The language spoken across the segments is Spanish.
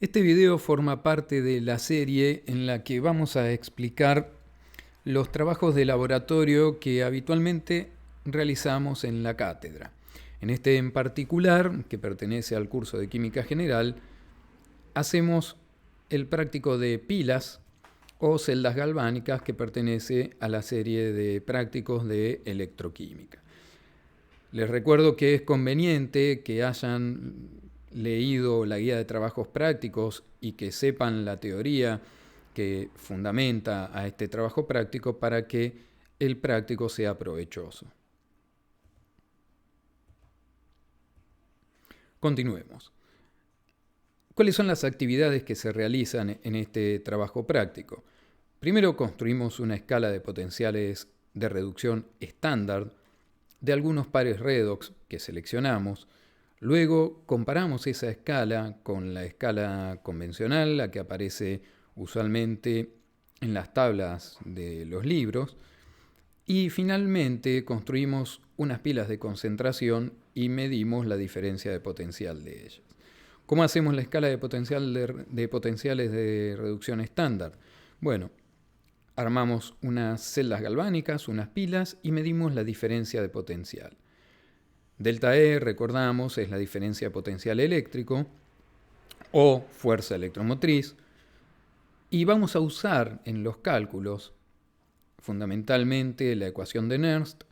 Este video forma parte de la serie en la que vamos a explicar los trabajos de laboratorio que habitualmente realizamos en la cátedra. En este en particular, que pertenece al curso de Química General, hacemos el práctico de pilas o celdas galvánicas que pertenece a la serie de prácticos de electroquímica. Les recuerdo que es conveniente que hayan leído la guía de trabajos prácticos y que sepan la teoría que fundamenta a este trabajo práctico para que el práctico sea provechoso. Continuemos. ¿Cuáles son las actividades que se realizan en este trabajo práctico? Primero construimos una escala de potenciales de reducción estándar de algunos pares redox que seleccionamos. Luego comparamos esa escala con la escala convencional, la que aparece usualmente en las tablas de los libros. Y finalmente construimos unas pilas de concentración y medimos la diferencia de potencial de ellas. ¿Cómo hacemos la escala de potenciales de reducción estándar? Bueno, armamos unas celdas galvánicas, unas pilas y medimos la diferencia de potencial. Delta E, recordamos, es la diferencia de potencial eléctrico o fuerza electromotriz. Y vamos a usar en los cálculos fundamentalmente la ecuación de Nernst,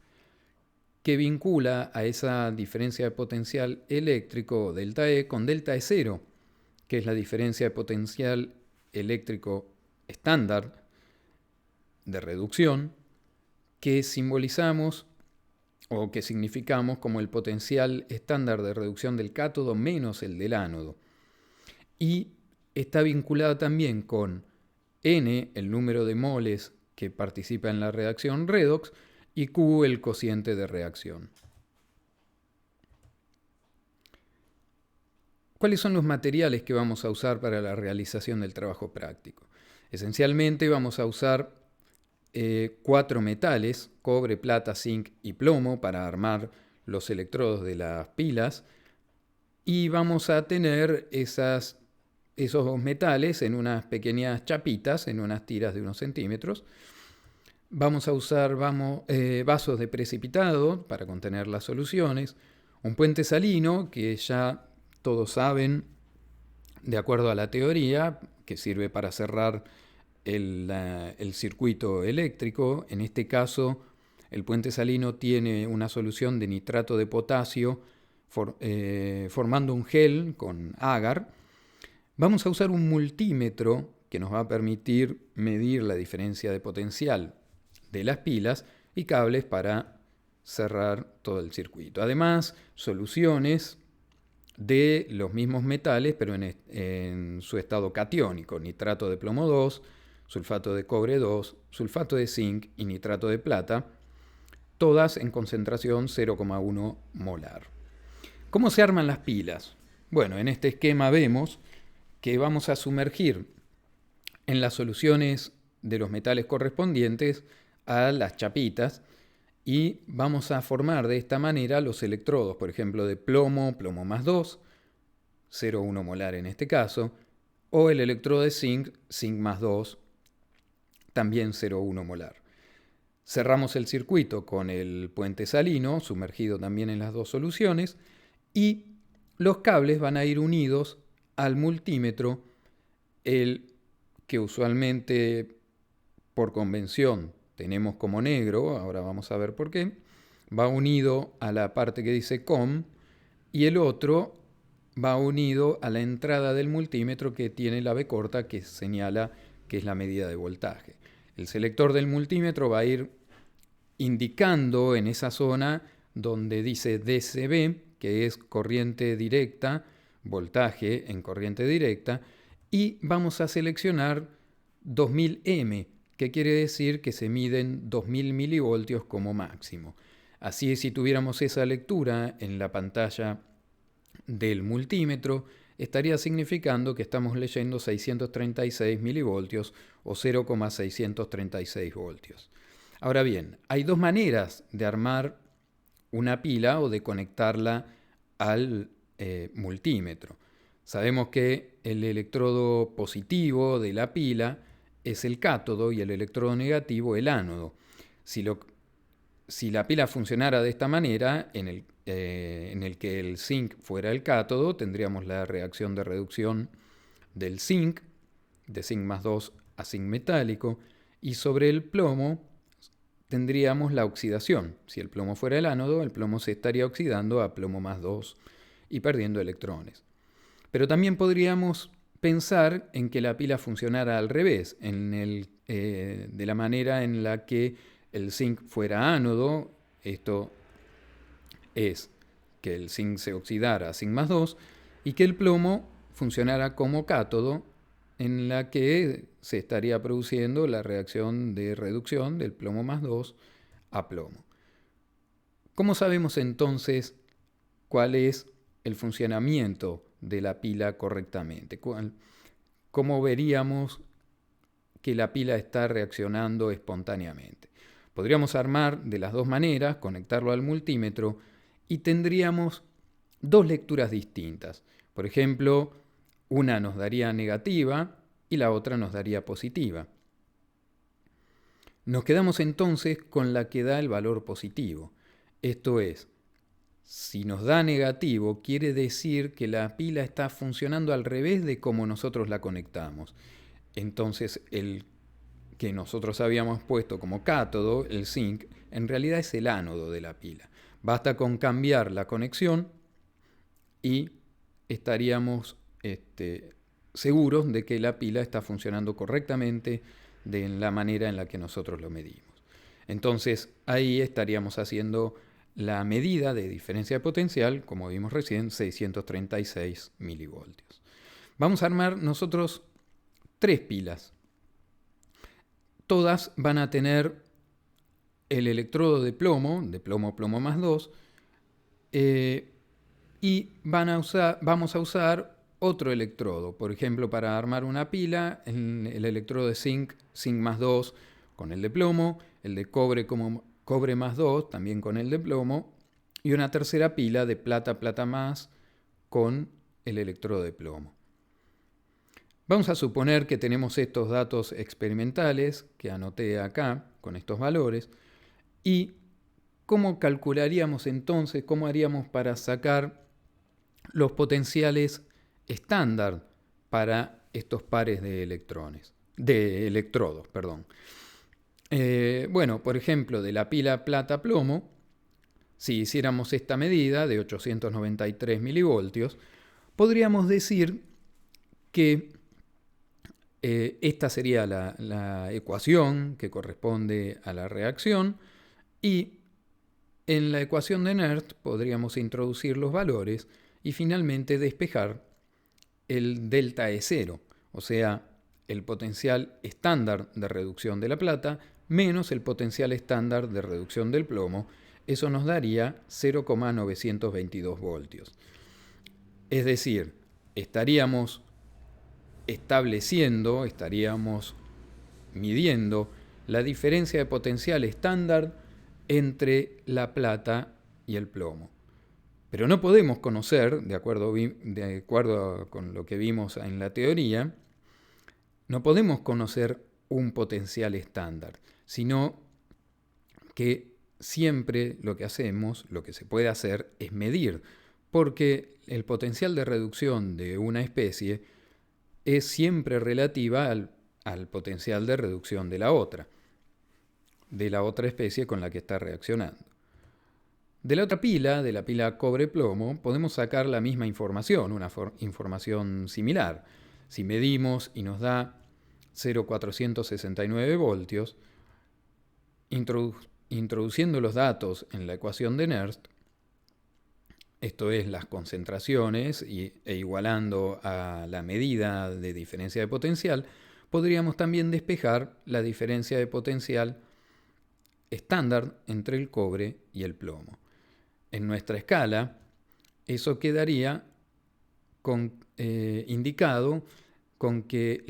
que vincula a esa diferencia de potencial eléctrico, delta E, con delta E0, que es la diferencia de potencial eléctrico estándar de reducción, que simbolizamos o que significamos como el potencial estándar de reducción del cátodo menos el del ánodo. Y está vinculada también con N, el número de moles que participa en la reacción redox, y Q, el cociente de reacción. ¿Cuáles son los materiales que vamos a usar para la realización del trabajo práctico? Esencialmente vamos a usar 4 metales, cobre, plata, zinc y plomo, para armar los electrodos de las pilas, y vamos a tener esos 2 metales en unas pequeñas chapitas, en unas tiras de unos centímetros. Vamos a usar vasos de precipitado para contener las soluciones, un puente salino, que ya todos saben, de acuerdo a la teoría, que sirve para cerrar el circuito eléctrico. En este caso, el puente salino tiene una solución de nitrato de potasio formando un gel con agar. Vamos a usar un multímetro que nos va a permitir medir la diferencia de potencial de las pilas y cables para cerrar todo el circuito. Además, soluciones de los mismos metales, pero en su estado catiónico: nitrato de plomo 2, sulfato de cobre 2, sulfato de zinc y nitrato de plata, todas en concentración 0,1 molar. ¿Cómo se arman las pilas? Bueno, en este esquema vemos que vamos a sumergir en las soluciones de los metales correspondientes a las chapitas y vamos a formar de esta manera los electrodos, por ejemplo, de plomo, plomo más 2, 0,1 molar en este caso, o el electrodo de zinc, zinc más 2, también 0,1 molar. Cerramos el circuito con el puente salino, sumergido también en las 2 soluciones, y los cables van a ir unidos al multímetro, el que usualmente por convención tenemos como negro, ahora vamos a ver por qué, va unido a la parte que dice COM, y el otro va unido a la entrada del multímetro que tiene la B corta, que señala que es la medida de voltaje. El selector del multímetro va a ir indicando en esa zona donde dice DCB, que es corriente directa, voltaje en corriente directa, y vamos a seleccionar 2000 M, que quiere decir que se miden 2000 milivoltios como máximo. Así, si tuviéramos esa lectura en la pantalla del multímetro, estaría significando que estamos leyendo 636 milivoltios o 0,636 voltios. Ahora bien, hay 2 maneras de armar una pila o de conectarla al multímetro. Sabemos que el electrodo positivo de la pila es el cátodo y el electrodo negativo el ánodo. Si la pila funcionara de esta manera, en el que el zinc fuera el cátodo, tendríamos la reacción de reducción del zinc, de zinc más 2 a zinc metálico, y sobre el plomo tendríamos la oxidación. Si el plomo fuera el ánodo, el plomo se estaría oxidando a plomo más 2 y perdiendo electrones. Pero también podríamos pensar en que la pila funcionara al revés, de la manera en la que el zinc fuera ánodo. Esto es que el zinc se oxidara a zinc más 2 y que el plomo funcionara como cátodo, en la que se estaría produciendo la reacción de reducción del plomo más 2 a plomo. ¿Cómo sabemos entonces cuál es el funcionamiento de la pila correctamente? ¿Cómo veríamos que la pila está reaccionando espontáneamente? Podríamos armar de las dos maneras, conectarlo al multímetro y tendríamos dos lecturas distintas. Por ejemplo, una nos daría negativa y la otra nos daría positiva. Nos quedamos entonces con la que da el valor positivo. Esto es, si nos da negativo, quiere decir que la pila está funcionando al revés de como nosotros la conectamos. Entonces, el que nosotros habíamos puesto como cátodo, el zinc, en realidad es el ánodo de la pila. Basta con cambiar la conexión y estaríamos seguros de que la pila está funcionando correctamente de la manera en la que nosotros lo medimos. Entonces, ahí estaríamos haciendo la medida de diferencia de potencial, como vimos recién, 636 milivoltios. Vamos a armar nosotros 3 pilas. Todas van a tener el electrodo de plomo más 2, y vamos a usar otro electrodo. Por ejemplo, para armar una pila, el electrodo de zinc más 2 con el de plomo, el de cobre como cobre más 2 también con el de plomo, y una tercera pila de plata más con el electrodo de plomo. Vamos a suponer que tenemos estos datos experimentales que anoté acá con estos valores, y ¿cómo calcularíamos entonces, cómo haríamos para sacar los potenciales estándar para estos pares de electrodos? Bueno, por ejemplo, de la pila plata-plomo, si hiciéramos esta medida de 893 milivoltios, podríamos decir que esta sería la ecuación que corresponde a la reacción, y en la ecuación de Nernst podríamos introducir los valores y finalmente despejar el delta E0, o sea, el potencial estándar de reducción de la plata menos el potencial estándar de reducción del plomo. Eso nos daría 0,922 voltios. Es decir, estaríamos midiendo la diferencia de potencial estándar entre la plata y el plomo. Pero no podemos conocer, de acuerdo con lo que vimos en la teoría, no podemos conocer un potencial estándar, sino que siempre lo que se puede hacer es medir, porque el potencial de reducción de una especie es siempre relativa al potencial de reducción de la otra especie con la que está reaccionando. De la otra pila, de la pila cobre-plomo, podemos sacar la misma información, una información similar. Si medimos y nos da 0,469 voltios, introduciendo los datos en la ecuación de Nernst, esto es las concentraciones e igualando a la medida de diferencia de potencial, podríamos también despejar la diferencia de potencial estándar entre el cobre y el plomo. En nuestra escala, eso quedaría indicado con que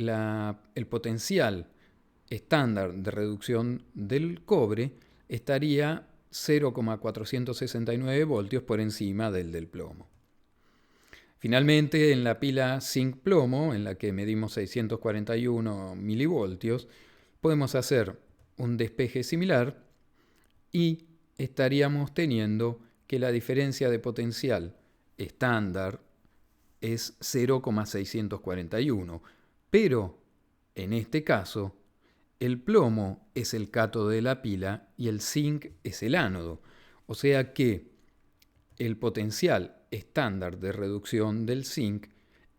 el potencial estándar de reducción del cobre estaría 0,469 voltios por encima del plomo. Finalmente, en la pila zinc-plomo, en la que medimos 641 milivoltios, podemos hacer un despeje similar y estaríamos teniendo que la diferencia de potencial estándar es 0,641, pero en este caso el plomo es el cátodo de la pila y el zinc es el ánodo, o sea que el potencial estándar de reducción del zinc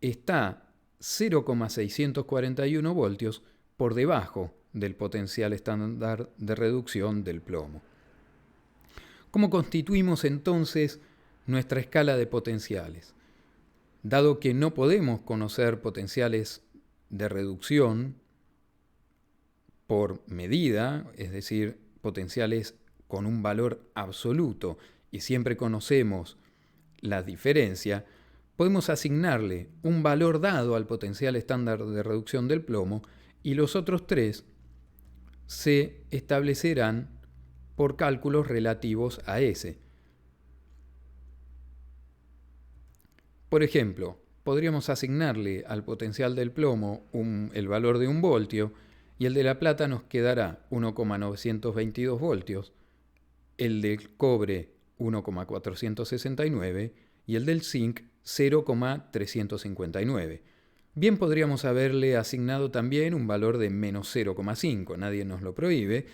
está 0,641 voltios por debajo del potencial estándar de reducción del plomo. ¿Cómo constituimos entonces nuestra escala de potenciales? Dado que no podemos conocer potenciales de reducción por medida, es decir, potenciales con un valor absoluto, y siempre conocemos la diferencia, podemos asignarle un valor dado al potencial estándar de reducción del plomo y los otros tres se establecerán por cálculos relativos a ese. Por ejemplo, podríamos asignarle al potencial del plomo el valor de 1 voltio y el de la plata nos quedará 1,922 voltios, el del cobre 1,469 y el del zinc 0,359. Bien podríamos haberle asignado también un valor de menos 0,5, nadie nos lo prohíbe,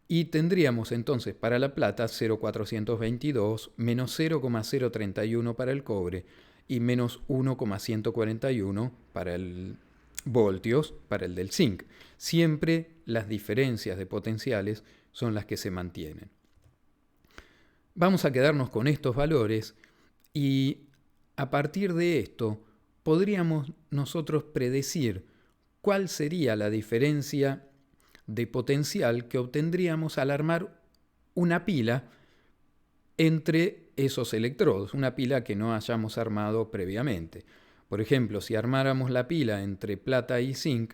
y tendríamos entonces para la plata 0,422, menos 0,031 para el cobre y menos 1,141 para el voltios para el del zinc. Siempre las diferencias de potenciales son las que se mantienen. Vamos a quedarnos con estos valores y a partir de esto podríamos nosotros predecir cuál sería la diferencia de potencial que obtendríamos al armar una pila entre esos electrodos, una pila que no hayamos armado previamente. Por ejemplo, si armáramos la pila entre plata y zinc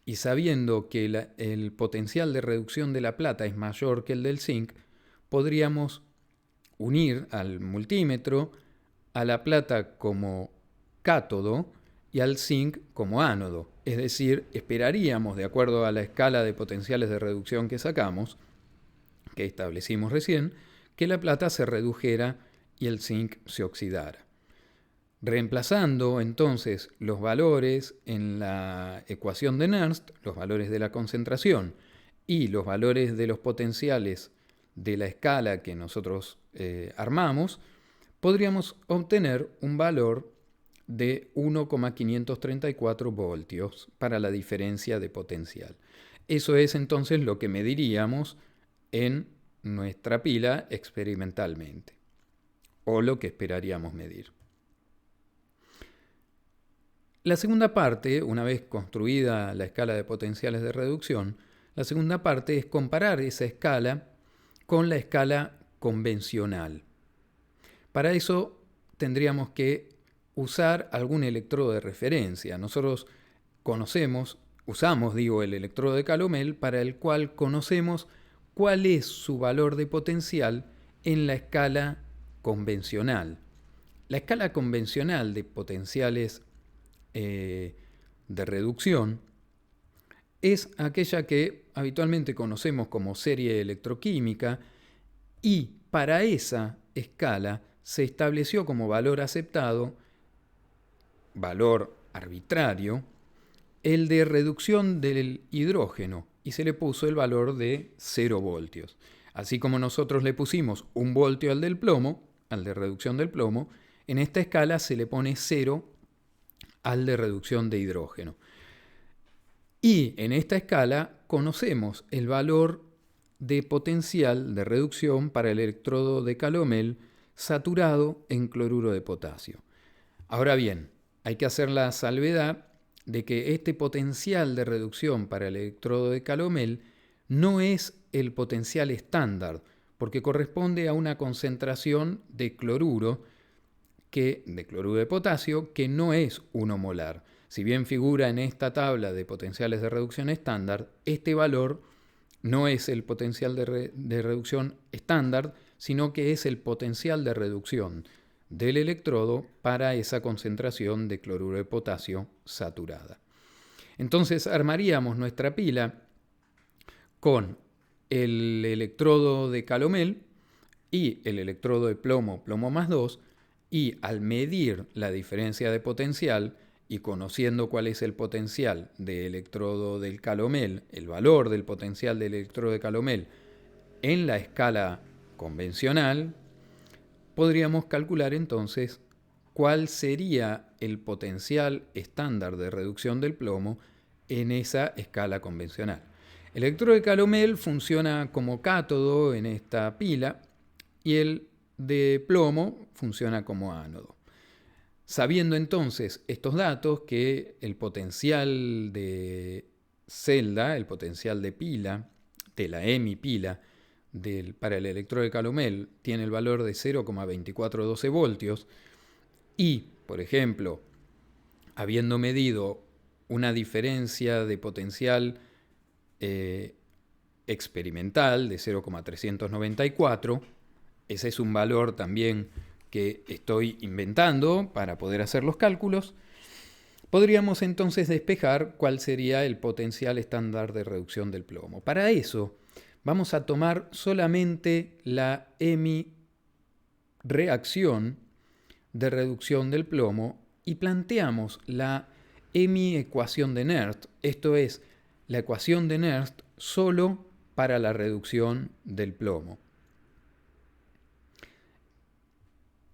y sabiendo que el potencial de reducción de la plata es mayor que el del zinc, podríamos unir al multímetro a la plata como cátodo y al zinc como ánodo. Es decir, esperaríamos, de acuerdo a la escala de potenciales de reducción que sacamos, que establecimos recién, que la plata se redujera y el zinc se oxidara. Reemplazando entonces los valores en la ecuación de Nernst, los valores de la concentración y los valores de los potenciales de la escala que nosotros armamos, podríamos obtener un valor de 1,534 voltios para la diferencia de potencial. Eso es entonces lo que mediríamos en nuestra pila experimentalmente, o lo que esperaríamos medir. La segunda parte, una vez construida la escala de potenciales de reducción, la segunda parte es comparar esa escala con la escala convencional. Para eso tendríamos que usar algún electrodo de referencia. Nosotros usamos el electrodo de Calomel para el cual conocemos cuál es su valor de potencial en la escala convencional. La escala convencional de potenciales de reducción es aquella que habitualmente conocemos como serie electroquímica y para esa escala se estableció como valor aceptado, valor arbitrario, el de reducción del hidrógeno y se le puso el valor de 0 voltios. Así como nosotros le pusimos 1 voltio al del plomo, al de reducción del plomo, en esta escala se le pone 0 al de reducción de hidrógeno. Y en esta escala conocemos el valor de potencial de reducción para el electrodo de Calomel saturado en cloruro de potasio. Ahora bien, hay que hacer la salvedad de que este potencial de reducción para el electrodo de Calomel no es el potencial estándar, porque corresponde a una concentración de cloruro de potasio que no es 1 molar. Si bien figura en esta tabla de potenciales de reducción estándar, este valor no es el potencial de reducción estándar, sino que es el potencial de reducción del electrodo para esa concentración de cloruro de potasio saturada. Entonces armaríamos nuestra pila con el electrodo de calomel y el electrodo de plomo, plomo más 2, y al medir la diferencia de potencial y conociendo cuál es el potencial del electrodo del calomel, el valor del potencial del electrodo de calomel en la escala convencional, podríamos calcular entonces cuál sería el potencial estándar de reducción del plomo en esa escala convencional. El electrodo de calomel funciona como cátodo en esta pila y el de plomo funciona como ánodo. Sabiendo entonces estos datos, que el potencial de celda, el potencial de pila, de la hemipila, para el electrodo de calomel tiene el valor de 0,2412 voltios y, por ejemplo, habiendo medido una diferencia de potencial experimental de 0,394, ese es un valor también que estoy inventando para poder hacer los cálculos, podríamos entonces despejar cuál sería el potencial estándar de reducción del plomo. Para eso vamos a tomar solamente la hemireacción de reducción del plomo y planteamos la hemiecuación de Nernst, esto es, la ecuación de Nernst solo para la reducción del plomo.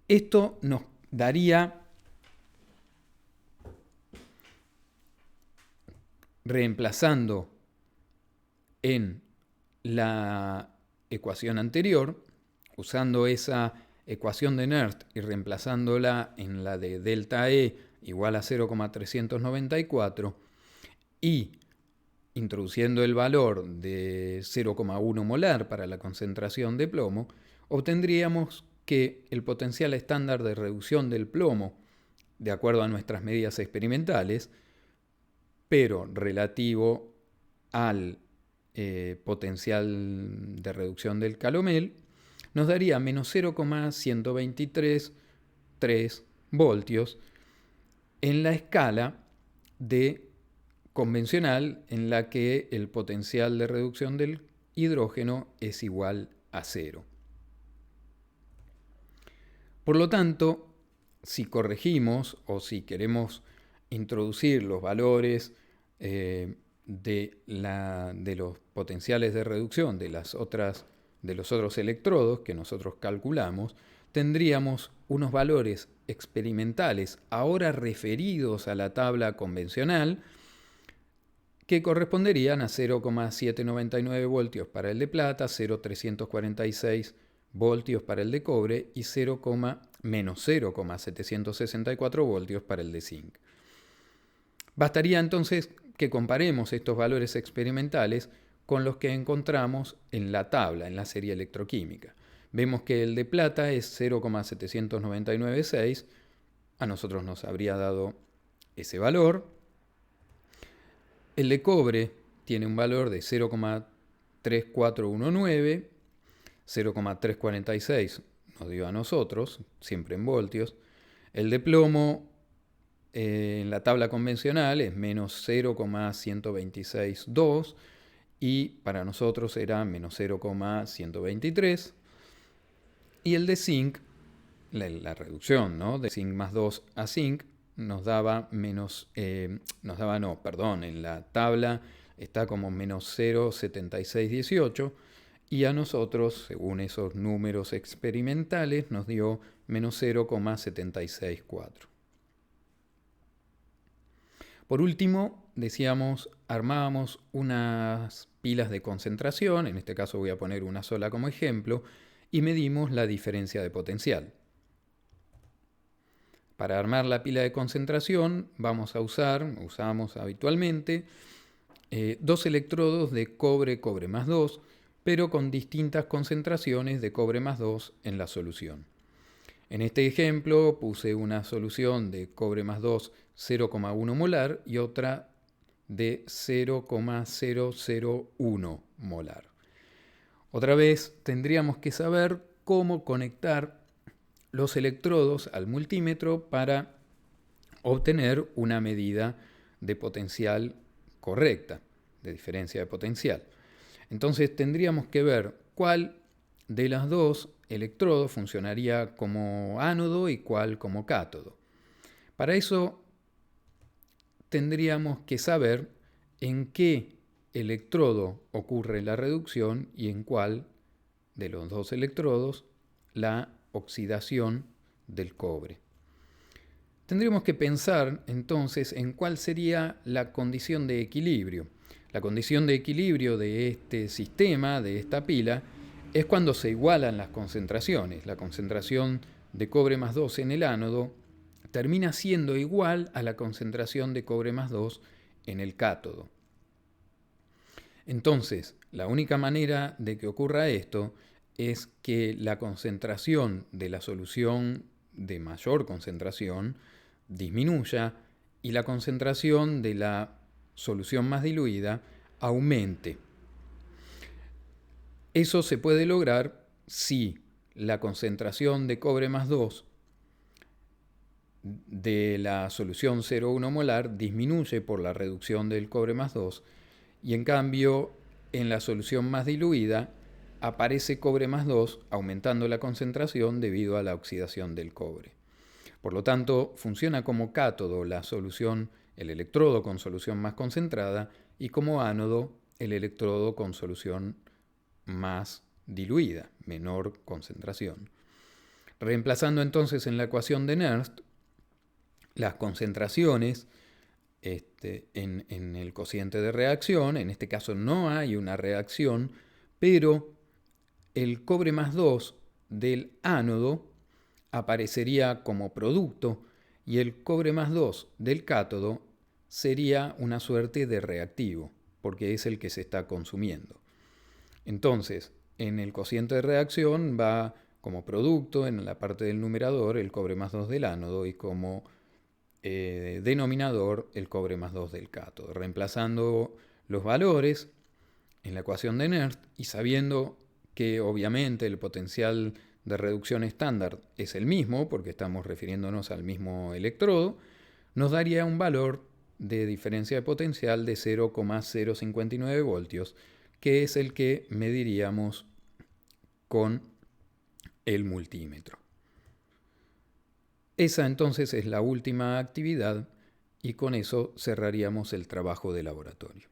Esto nos daría, reemplazando en la ecuación anterior, usando esa ecuación de Nernst y reemplazándola en la de delta E igual a 0,394 y introduciendo el valor de 0,1 molar para la concentración de plomo, obtendríamos que el potencial estándar de reducción del plomo, de acuerdo a nuestras medidas experimentales, pero relativo al potencial de reducción del calomel, nos daría menos 0,1233 voltios en la escala de convencional en la que el potencial de reducción del hidrógeno es igual a 0. Por lo tanto, si corregimos o si queremos introducir los valores de los potenciales de reducción de los otros electrodos que nosotros calculamos, tendríamos unos valores experimentales ahora referidos a la tabla convencional que corresponderían a 0,799 voltios para el de plata, 0,346 voltios para el de cobre y menos 0,764 voltios para el de zinc. Bastaría entonces que comparemos estos valores experimentales con los que encontramos en la tabla, en la serie electroquímica. Vemos que el de plata es 0,7996, a nosotros nos habría dado ese valor. El de cobre tiene un valor de 0,3419, 0,346 nos dio a nosotros, siempre en voltios. El de plomo en la tabla convencional es menos 0,1262 y para nosotros era menos 0,123. Y el de zinc, la reducción, ¿no?, de zinc más 2 a zinc, en la tabla está como menos 0,7618 y a nosotros, según esos números experimentales, nos dio menos 0,764. Por último, decíamos, armábamos unas pilas de concentración, en este caso voy a poner una sola como ejemplo, y medimos la diferencia de potencial. Para armar la pila de concentración usamos habitualmente dos electrodos de cobre más 2, pero con distintas concentraciones de cobre más 2 en la solución. En este ejemplo puse una solución de cobre más 2 0,1 molar y otra de 0,001 molar. Otra vez tendríamos que saber cómo conectar los electrodos al multímetro para obtener una medida de potencial correcta, de diferencia de potencial. Entonces tendríamos que ver cuál de los dos electrodos funcionaría como ánodo y cuál como cátodo. Para eso tendríamos que saber en qué electrodo ocurre la reducción y en cuál de los dos electrodos la oxidación del cobre. Tendríamos que pensar entonces en cuál sería la condición de equilibrio. La condición de equilibrio de este sistema, de esta pila, es cuando se igualan las concentraciones. La concentración de cobre más 2 en el ánodo termina siendo igual a la concentración de cobre más 2 en el cátodo. Entonces, la única manera de que ocurra esto es que la concentración de la solución de mayor concentración disminuya y la concentración de la solución más diluida aumente. Eso se puede lograr si la concentración de cobre más 2 de la solución 0,1 molar disminuye por la reducción del cobre más 2 y en cambio en la solución más diluida aparece cobre más 2 aumentando la concentración debido a la oxidación del cobre. Por lo tanto, funciona como cátodo la solución, el electrodo con solución más concentrada, y como ánodo el electrodo con solución más diluida, menor concentración. Reemplazando entonces en la ecuación de Nernst las concentraciones en el cociente de reacción, en este caso no hay una reacción, pero el cobre más 2 del ánodo aparecería como producto y el cobre más 2 del cátodo sería una suerte de reactivo, porque es el que se está consumiendo. Entonces, en el cociente de reacción va como producto en la parte del numerador el cobre más 2 del ánodo y como denominador el cobre más 2 del cátodo. Reemplazando los valores en la ecuación de Nernst y sabiendo que obviamente el potencial de reducción estándar es el mismo, porque estamos refiriéndonos al mismo electrodo, nos daría un valor de diferencia de potencial de 0,059 voltios, que es el que mediríamos con el multímetro. Esa entonces es la última actividad y con eso cerraríamos el trabajo de laboratorio.